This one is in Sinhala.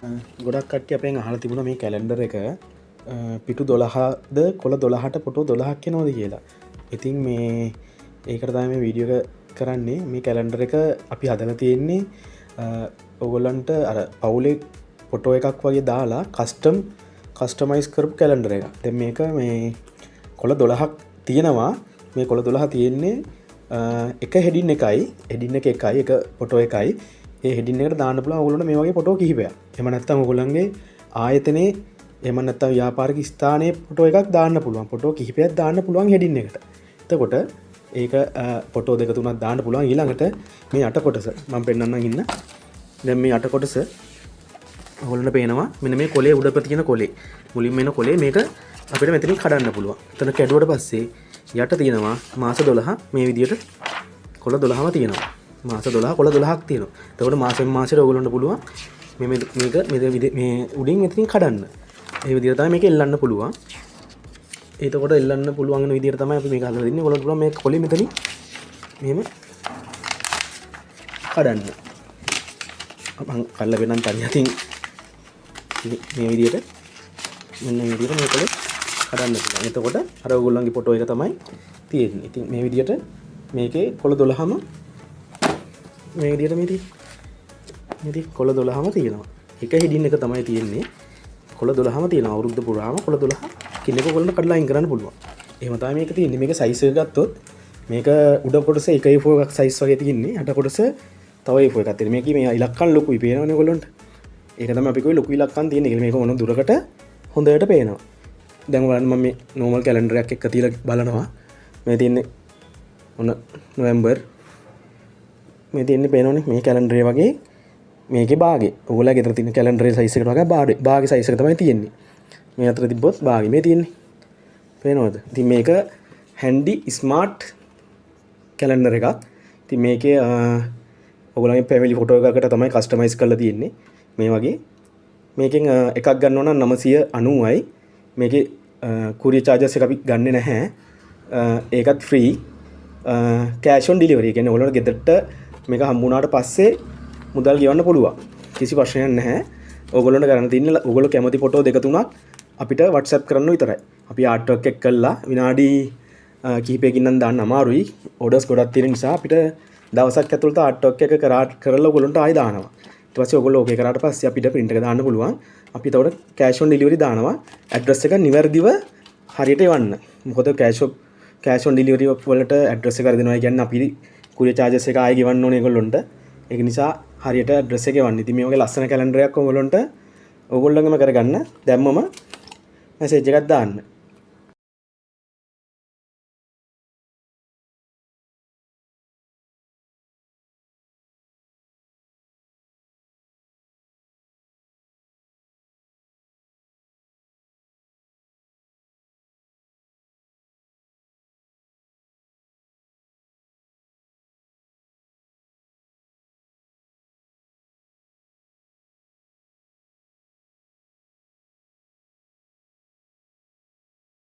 ගොඩක් කට්ටිය අපෙන් අහලා තිබුණා මේ කැලෙන්ඩර් එක පිටු 12ද කොළ 12ට ෆොටෝ 12ක් එනවද කියලා. ඉතින් මේ ඒකට තමයි මේ වීඩියෝ එක කරන්නේ. මේ කැලෙන්ඩර් එක අපි හදලා තියෙන්නේ ඔයගොල්ලන්ට අර පවුලේ ෆොටෝ එකක් වගේ දාලා කස්ටමයිස් කරපු කැලෙන්ඩර් එකක්. දැන් මේක මේ කොළ 12ක් තියෙනවා. මේ කොළ 12 තියෙන්නේ එක හෙඩින් එකයි එක ෆොටෝ එකයි. ඒ හෙඩින් එකට දාන්න පුළුවන් ඔයගොල්ලන්ට මේ වගේ ෆොටෝ කිහිපයක්. එහෙම නැත්නම් ඔයගොල්ලන්ගේ ආයතනයේ එහෙම නැත්නම් ව්‍යාපාරික ස්ථානයේ ෆොටෝ එකක් දාන්න පුළුවන්. ෆොටෝ කිහිපයක් දාන්න පුළුවන් හෙඩින් එකට. එතකොට ඒක ෆොටෝ දෙක තුනක් දාන්න පුළුවන්. ඊළඟට මේ අට කොටස මම පෙන්නන්නම් ඉන්න. දැන් මේ අට කොටස ඔයගොල්ලන්ට පේනවා මෙන්න මේ කොලේ උඩ තියෙන කොලේ. මුලින්ම එන කොලේ මේක අපිට මෙතනින් කඩන්න පුළුවන්. එතන කැඩුවට පස්සේ යට තියෙනවා මාස 12 මේ විදියට කොළ 12ම තියෙනවා. මාස 12 කොළ 12ක් තියෙනවා. එතකොට මාසෙන් මාසෙට ඔයගොල්ලන්ට පුළුවන් මේ උඩින් මෙතනින් කඩන්න. ඒ විදිහට තමයි මේක එල්ලන්න පුළුවන්. එතකොට එල්ලන්න පුළුවන් වෙන විදිහට තමයි අපි මේක හදලා දෙන්නේ. ඔයගොල්ලන්ට පුළුවන් මේ කොළේ මෙතනින් මෙහෙම කඩන්න. මම කල්ලා වෙනන් තනියකින් මේ විදිහට මෙන්න මේ විදිහට මේ කොළේ කඩන්න පුළුවන්. එතකොට අර ඔයගොල්ලන්ගේ ෆොටෝ එක තමයි තියෙන්නේ. ඉතින් මේ විදිහට මේකේ කොළ 12ම මේ විදිහට මේ කොළ 12ම තියෙනවා. එක හෙඩින් එක තමයි තියෙන්නේ. කොළ 12ම තියෙනවා. අවුරුද්ද පුරාම කොළ 12 කින්නක කොළට කඩලා අයින් කරන්න පුළුවන්. එහෙම තමයි මේක තියෙන්නේ. මේක සයිස් එක ගත්තොත් මේක උඩ කොටස 1A4 එකක් සයිස් වගේ තියෙන්නේ. යට කොටස තව A4 එකක් තියෙනවා. මේකේ මේ ඉලක්කම් ලොකුයි පේනවනේ ඔයගොල්ලන්ට. ඒක තමයි අපි කිව්වේ ලොකු ඉලක්කම් තියෙන්නේ. මේක මොන දුරකට හොඳට පේනවා. දැන් බලන්න මම මේ නෝමල් කැලෙන්ඩර් එකක් එක්ක තියලා බලනවා. මේ තියෙන්නේ මොන නොවැම්බර් මේ තියෙන්නේ පේනවනේ මේ කැලෙන්ඩරේ වගේ මේකේ භාගේ. ඔයගොල්ලෝ ගෙදර තියෙන කැලෙන්ඩරේ සයිස් එකට වගේ භාගේ සයිස් එක තමයි තියෙන්නේ. මේ අතර තිබ්බොත් භාගේ මේ තියෙන්නේ. පේනවද? ඉතින් මේක හැන්ඩි ස්මාර්ට් කැලෙන්ඩර් එකක්. ඉතින් මේකේ ඔයගොල්ලන්ගේ ෆැමිලි ෆොටෝ එකකට තමයි කස්ටමයිස් කරලා තියෙන්නේ. මේ වගේ මේකෙන් එකක් ගන්න ඕන 990යි. මේකේ courier charges එක අපි ගන්නෙ නැහැ. ඒකත් free. cash on delivery කියන්නේ ඔයගොල්ලෝ ගෙදරට මේක හම්බුනාට පස්සේ මුදල් ගෙවන්න පුළුවන්. කිසි ප්‍රශ්නයක් නැහැ. ඔයගොල්ලන්ට කරන්න තියෙන්නේ ඔයගොල්ලෝ කැමති ෆොටෝ දෙක තුනක් අපිට WhatsApp කරන්න විතරයි. අපි ආර්ට් වර්ක් එක කළා විනාඩි කිහිපයකින් නම් දාන්න අමාරුයි. ඕඩර්ස් ගොඩක් තියෙන නිසා අපිට දවසක් ඇතුළත ආර්ට් වර්ක් එක කරලා ඔයගොල්ලන්ට ආයෙ දානවා. ඊට පස්සේ ඔයගොල්ලෝ ඕකේ කරාට පස්සේ අපිට print එක දාන්න පුළුවන්. අපි එතකොට cash on delivery දානවා. address එක නිවැරදිව හරියට එවන්න. මොකද cash on delivery වලට address එක හරි දෙනවා කියන්නේ අපි courier charges එක ආයෙ ගෙවන්න ඕනේ ඒගොල්ලොන්ට. ඒක නිසා හරියට address එක ගෙවන්න. ඉතින් මේ වගේ ලස්සන කැලෙන්ඩරයක් ඔයගොල්ලන්ට ඕගොල්ලන්ගම කරගන්න දැම්මම මැසේජ් එකක් දාන්න.